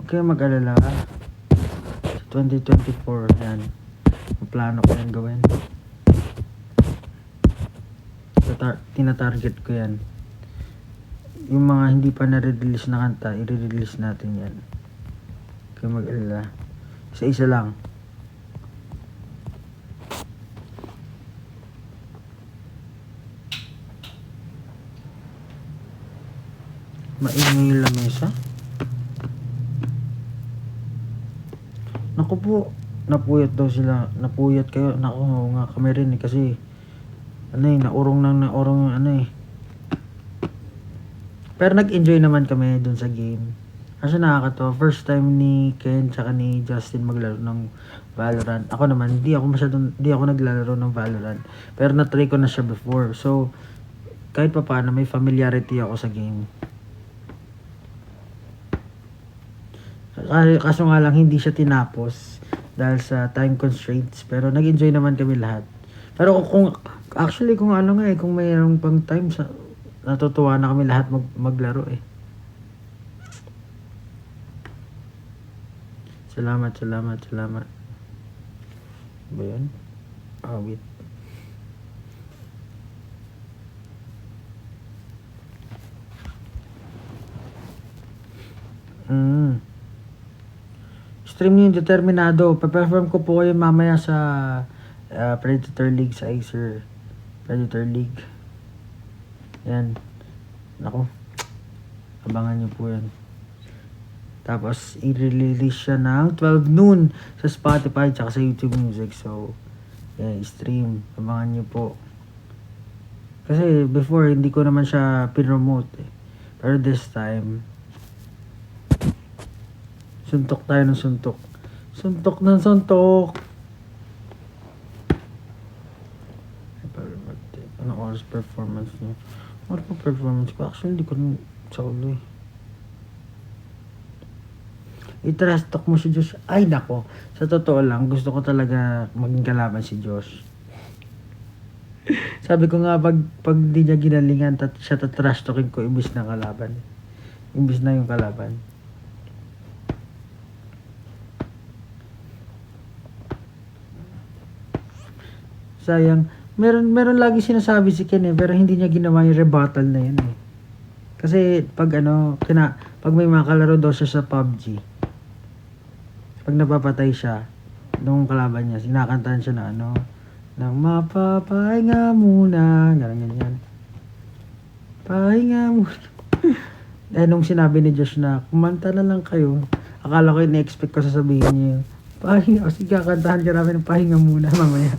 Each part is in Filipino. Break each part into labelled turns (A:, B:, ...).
A: kayo mag-alala. Sa 2024, yan. Ang plano ko yan gawin. Tina-target ko yan. Yung mga hindi pa na-release na kanta, i-release natin yan. Kayo mag-alala. Isa-isa lang. Maingay yung lamesa. Naku po, napuyat daw sila. Napuyat kayo. Naku nga kami rin eh, kasi naurong yung Pero nag-enjoy naman kami dun sa game. Kasi nakakatawa, first time ni Ken tsaka ni Justin maglaro ng Valorant. Ako naman, hindi ako naglalaro ng Valorant. Pero na-try ko na siya before. So, kahit pa paano, may familiarity ako sa game. Kaso nga lang, hindi siya tinapos dahil sa time constraints. Pero nag-enjoy naman kami lahat. Pero kung mayroong pang time, natutuwa na kami lahat maglaro eh. Salamat. Ba yun? Wait. Stream niyo yung Determinado. Pa-perform ko po kayo mamaya sa Predator League sa Acer. Predator League. Yan. Naku. Abangan niyo po yan. Tapos, i-release siya ng 12 noon sa Spotify tsaka sa YouTube Music. So, yan, stream. Abangan niyo po. Kasi before, hindi ko naman siya pinromote eh. Pero this time, suntok tayo ng suntok. Suntok ng suntok. Anong oras performance niyo? Ano po performance ko? Actually, hindi ko rin sa ulo eh. I-trust talk mo si Josh. Ay, nako. Sa totoo lang, gusto ko talaga maging kalaban si Josh. Sabi ko nga, pag di niya ginalingan, siya tatrash talking ko, imbis na kalaban. Imbis na yung kalaban. Sayang. Meron lagi sinasabi si Ken eh, pero hindi niya ginawa yung rebuttal na yun eh. Kasi pag may mga kalaro daw siya sa PUBG, pag napapatay siya, nung kalaban niya, sinakantahan siya na nang mapapahinga muna, ganyan. Pahinga muna. Nung sinabi ni Josh na, kumanta na lang kayo, akala ko in-expect ko sasabihin niya yun. Pahinga, sige, kakantahan ka namin ng pahinga muna mamaya.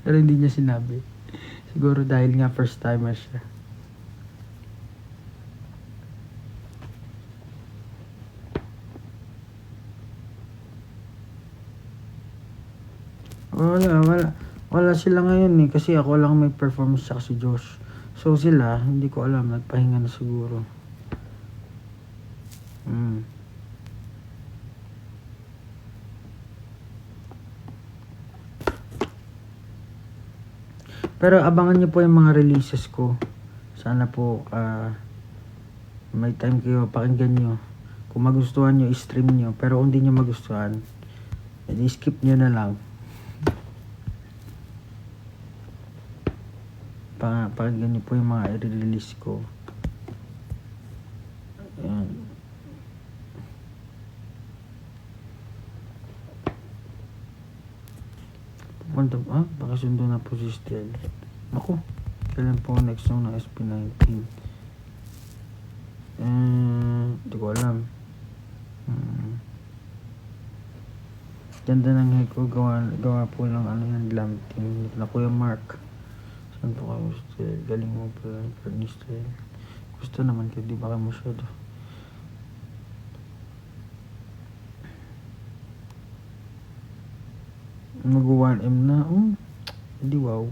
A: Pero hindi niya sinabi. Siguro dahil nga first timer siya. Wala sila ngayon eh. Kasi ako lang may performance siya si Josh. So sila, hindi ko alam. Nagpahinga na siguro. Pero abangan niyo po yung mga releases ko. Sana po may time kayo, pakinggan nyo. Kung magustuhan nyo, i-stream nyo. Pero kung di nyo magustuhan, edi skip nyo na lang. Pakinggan nyo po yung mga i-release ko. Ayan. Pakasundo na po si Stel. Ako, kailan po next song ng SB19? Hindi ko alam. Ganda ng hair ko. Gawa po lang yan, glam team. Na Kuya Mark. Saan po kayo, Stel? Galing mo pala, Fernie Stel. Gusto naman kayo, di ba kayo masyado? Mag-1M na. Hindi wow.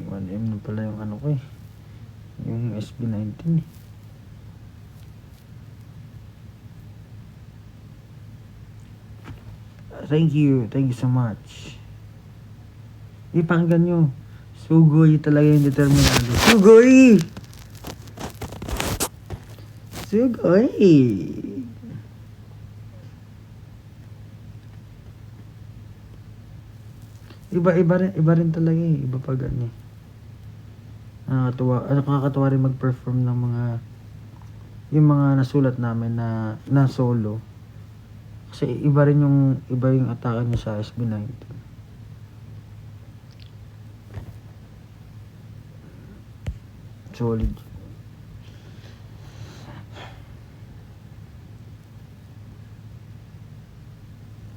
A: 1M na pala yung ko eh. Yung SB19 eh. Thank you so much. Ipakinggan nyo. Sugoy talaga yung Determinado. Sugoy! Sugoy! Iba rin talaga eh. Iba pag ano eh. Nakakatuwa rin mag-perform ng yung mga nasulat namin na solo. Kasi iba yung atake niya sa SB19. Solid.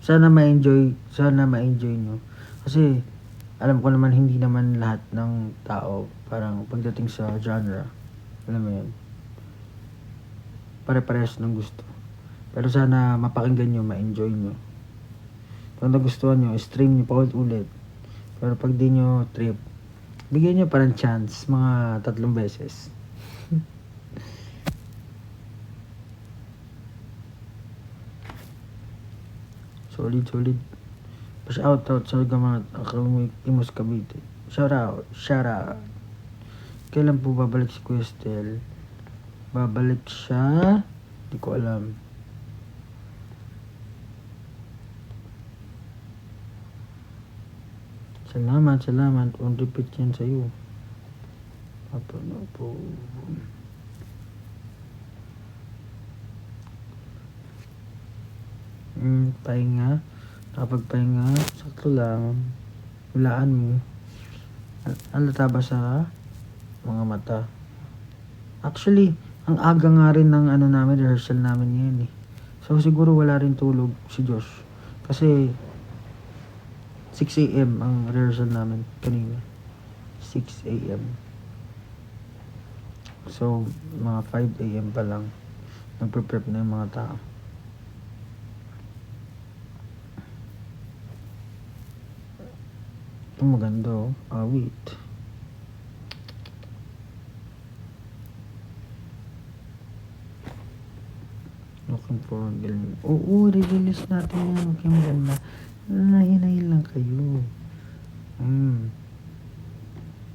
A: Sana ma-enjoy nyo. Kasi, alam ko naman hindi naman lahat ng tao, parang pagdating sa genre, alam mo yun, pare-parehas ng gusto. Pero sana mapakinggan nyo, ma-enjoy nyo. Kung nagustuhan nyo, stream nyo pa ulit. Pero pag di nyo trip, bigyan nyo parang chance, mga 3 beses. Solid. Shout out sa mga Imus Cavite. Shout out. Kailan po babalik si Kuya Stel? Babalik siya, di ko alam. Salamat. On repeat yan sa'yo. Ano po. Pahinga. Nakapagpahinga. Sakto lang. Hulaan mo. Halata ba sa mga mata? Actually, ang aga nga rin ng rehearsal namin ngayon eh. So siguro wala rin tulog si Josh. Kasi 6 AM ang rehearsal namin kanina. 6 AM. So, mga 5 AM pa lang. Nagpe-prep na yung mga tao. Ito maganda oh. Wait. Looking for a girl. Oo, release natin yan. Okay, maganda. Nahinahil lang kayo.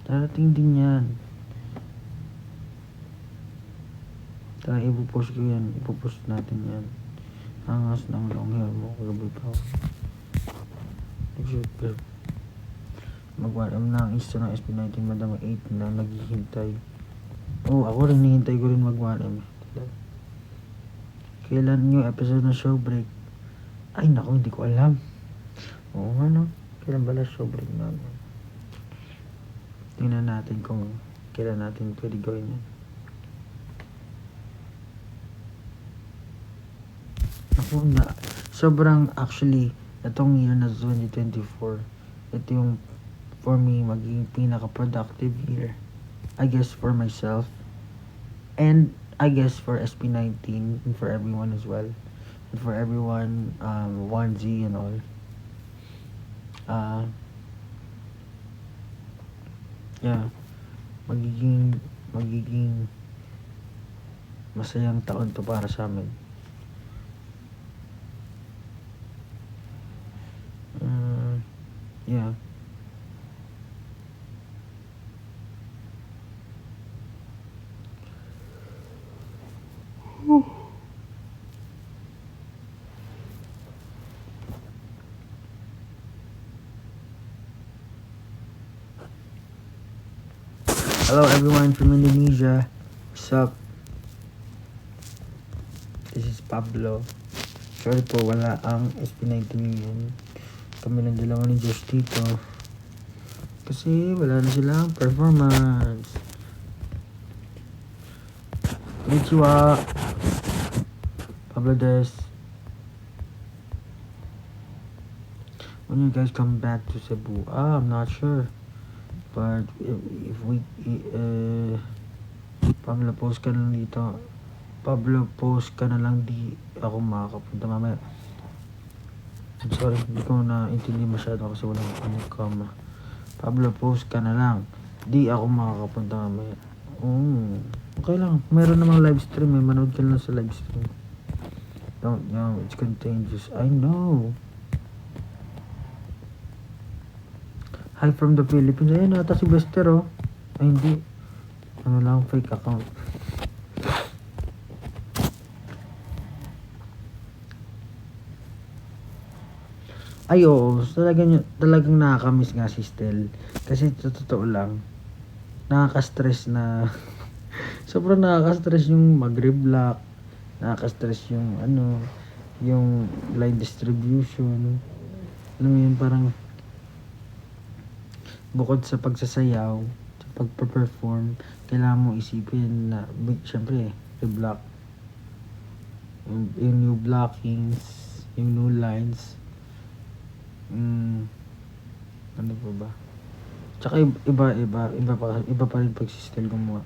A: Darating din yan. Tara, ipopost ko yan. Ipopost natin yan. Angas ng long hair mo. Kagabi pa ako. Mag-warm na ang Insta ng SB19. Madama 8 na naghihintay. Ako rin nihintay ko rin mag-warm. Kailan yung episode ng show break? Ay naku, hindi ko alam. Kailan bala show break namin? Tingnan natin kung kailan natin pwede gawin yan. Sobrang actually, itong year na 2024, ito yung for me magiging pinaka-productive year. I guess for myself. And I guess for SB19 and for everyone as well. And for everyone, 1Z and all. Yeah. Magiging masayang taon to para sa amin. Yeah. Hello everyone from Indonesia. What's up? This is Pablo. Sorry po, wala ang SB19 yun. Kami lang dalawa ni Josh dito. Kasi wala na silang performance. Konnichiwa. Pablo Des. When you guys come back to Cebu? I'm not sure. But if we Pablo, post ka na lang dito. Pablo, post ka na lang, di ako makakapunta mamaya. I'm sorry, hindi ko naintindi masyado kasi walang comma. Pablo, post ka na lang, di ako makakapunta mamaya. Okay lang, meron namang live stream eh. Manood ka lang sa live stream. Don't know, it's contagious. I know. Hi from the Philippines. Ayun ata si Bester oh. Ay hindi. Ano lang, fake account. Ay, oo. Talagang nakakamiss nga si Stel. Kasi sa totoo lang, nakaka-stress na sobrang nakaka-stress yung mag-reblock, nakaka-stress yung yung line distribution. Alam mo yun, parang bukod sa pagsasayaw, sa pagpe-perform, kailangan mo isipin na syempre, reblock, yung new blockings, yung new lines, ano pa ba? Tsaka iba pa rin pag si Stel gumawa.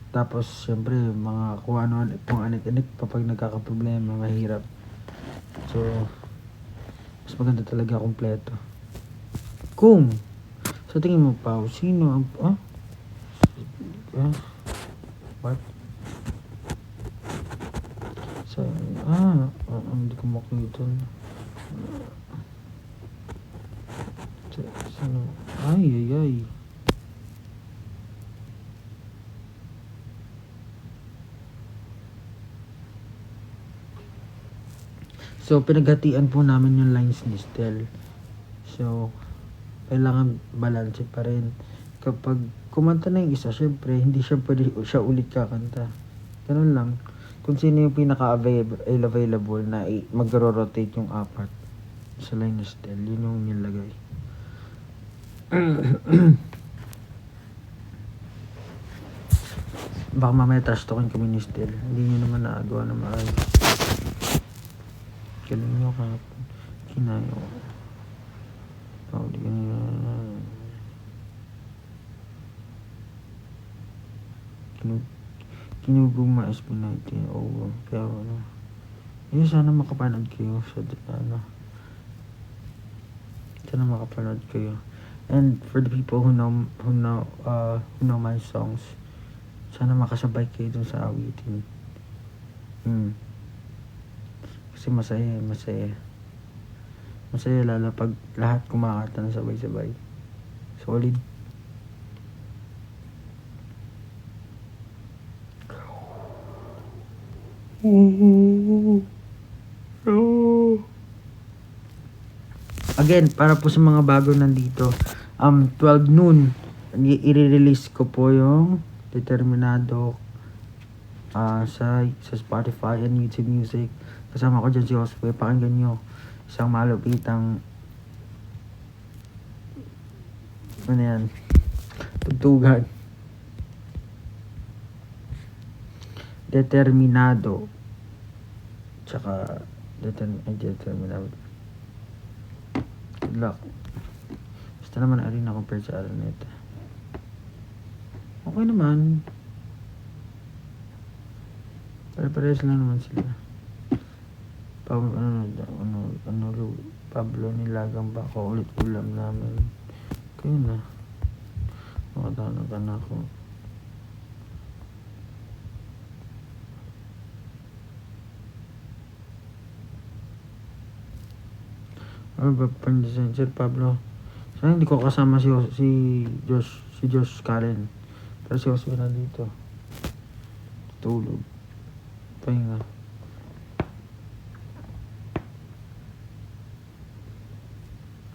A: Tapos, syempre, mga kung anik-anik pa pag nagkakaproblema, mahirap. So, mas maganda talaga kompleto. Kung, sa tingin mo, Pao, sino ang, what? Sa, hindi ko makita. Sino? Ay. So, pinaghatian po namin yung lines ni Stel. So, kailangan balance pa rin. Kapag kumanta na yung isa, syempre, hindi siya pwede siya ulit kakanta. Ganun lang. Kung sino yung pinaka-available na mag-rotate yung apat sa line ni Stel, yun yung nilagay. Baka mamaya trash talkin kami ni Stel. Hindi nyo naman naagawa na maayos. Galing nyo kahapon. Kinayo. Di ka kinugong ma-SB19. Oo. Pero sana makapanood kayo sa sana makapanood kayo. And for the people who know my songs, sana makasabay kayo dun sa awitin. Kasi masaya lalo pag lahat kumakanta na sabay-sabay. Solid. Again, para po sa mga bago nandito, 12 noon, i-release ko po yung Determinado sa Spotify and YouTube Music. Kasama ko dyan si Josue. Pakinggan nyo. Isang malupitang tugtugan. Determinado. Tsaka Determinado. Good luck. Basta naman Arena compared sa Araneta. Okay naman. Pare-pares lang naman sila. Pablo nilagang bako ulit ulam namin. Kaya na. Makatanong ka na ako. Ano ba pan-design? Sir Pablo. Sana hindi ko kasama si Josh Karen. Pero si Josue na dito. Tulog. Pahinga.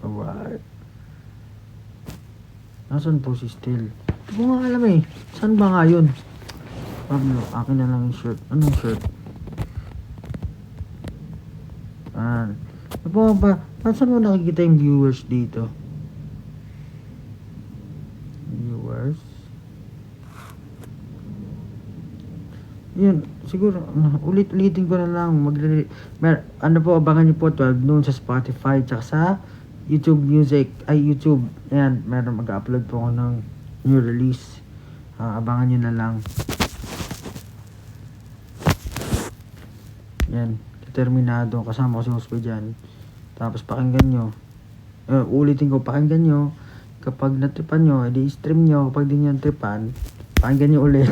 A: Alright. Nasaan po si Stel? Hindi ko nga alam eh. Saan ba nga yun? Pablo, akin na lang yung shirt. Anong shirt? Saan mo nakikita yung viewers dito? Viewers? Yun, siguro, ulitin ko na lang. Ano po, abangan nyo po 12 noon sa Spotify, tsaka sa YouTube Music, YouTube. Ayan, meron mag-upload po ako ng new release. Abangan nyo na lang. Yan, Determinado. Kasama ko si Josue dyan. Tapos pakinggan nyo. Ulitin ko, pakinggan nyo. Kapag natripan nyo, edi stream nyo. Kapag di nyo natripan, pakinggan nyo ulit.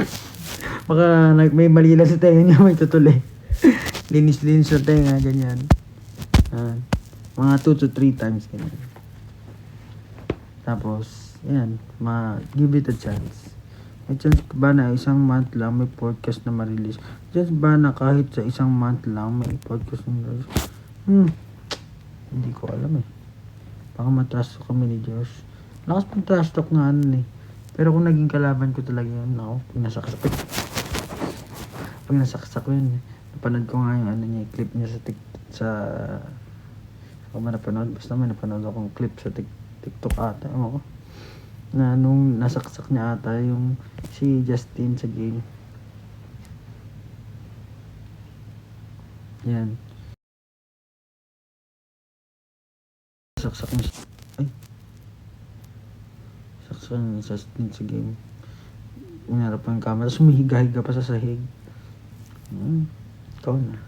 A: Baka may malila sa tenga nyo, may tutuli. Linis-linis sa tenga, ganyan. Mga 2 to 3 times ganyan. Tapos, yan, give it a chance. May chance ba na isang month lang may podcast na ma-release? Chance ba na kahit sa isang month lang may podcast na ma-release? Hindi ko alam eh. Baka matrash talk kami ni Josh. Lakas pang trash talk nga ano eh. Pero kung naging kalaban ko talaga yun, ako, pag nasaksak ko yun, napanood ko nga yung ano niya, clip niya sa ako ba napanood? Basta may napanood akong clip sa TikTok ata, ewan ko. Na nung nasaksak niya ata yung si Justin sa game. Yan. Saksak niya saksak niya Justin sa game. Umarap ang camera, tapos humihiga-higa pa sa sahig. Ikaw na.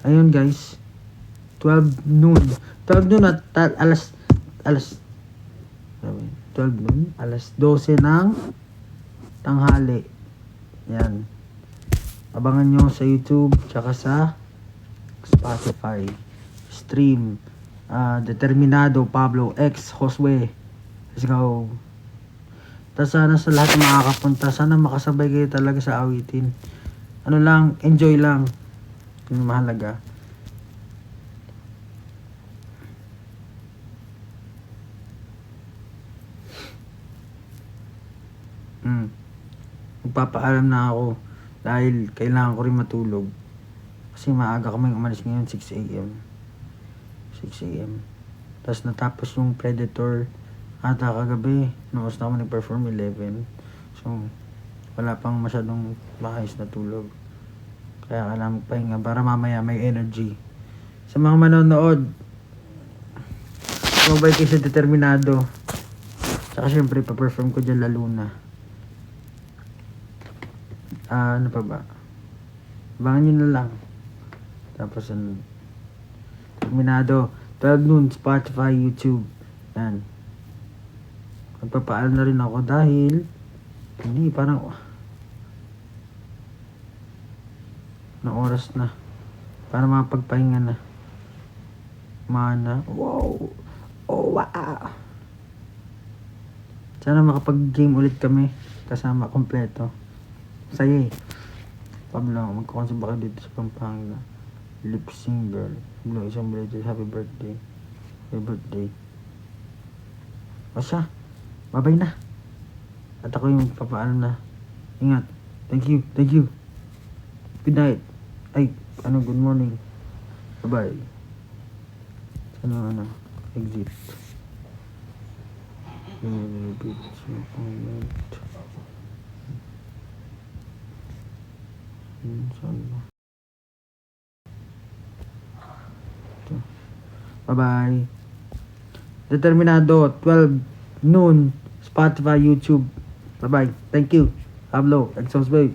A: Ayun guys, 12 noon at alas 12 noon, alas 12 ng tanghali. Yan. Abangan nyo sa YouTube tsaka sa Spotify. Stream Determinado Pablo X Josue. Let's go. Tapos sana sa lahat ng makakapunta, sana makasabay kayo talaga sa awitin. Ano lang, enjoy lang. Yun yung mahalaga. Magpapaalam na ako dahil kailangan ko rin matulog. Kasi maaga kaming umalis ngayon, 6 a.m. Tapos natapos yung Predator ata kagabi. Noos na ako nag-perform 11. So, wala pang masyadong maayos na tulog. Kaya kailangan magpahinga para mamaya may energy. Sa mga manonood, sumabay kayo sa Determinado. Saka syempre, pa-perform ko dyan lalo na. Ano pa ba? Abangan nyo na lang. Tapos Determinado, 12 noon, Spotify, YouTube. Yan. Magpapaalam na rin ako dahil hindi, parang na oras na para mapagpahinga na. Mana. Wow. Oh, wow. Sana makapag-game ulit kami kasama kompleto. Saya eh. Pablo, magkakonsum ba kayo dito sa Pampanga? Lip sync girl. Pablo, isang belated happy birthday. Happy birthday. O siya. Babay na. At ako yung papaalam na. Ingat. Thank you. Good night. Ay, good morning. Bye-bye. Exit. Repeat. Bye-bye. Determinado, 12 noon, Spotify, YouTube. Bye-bye. Thank you. Pablo, Exos Babe.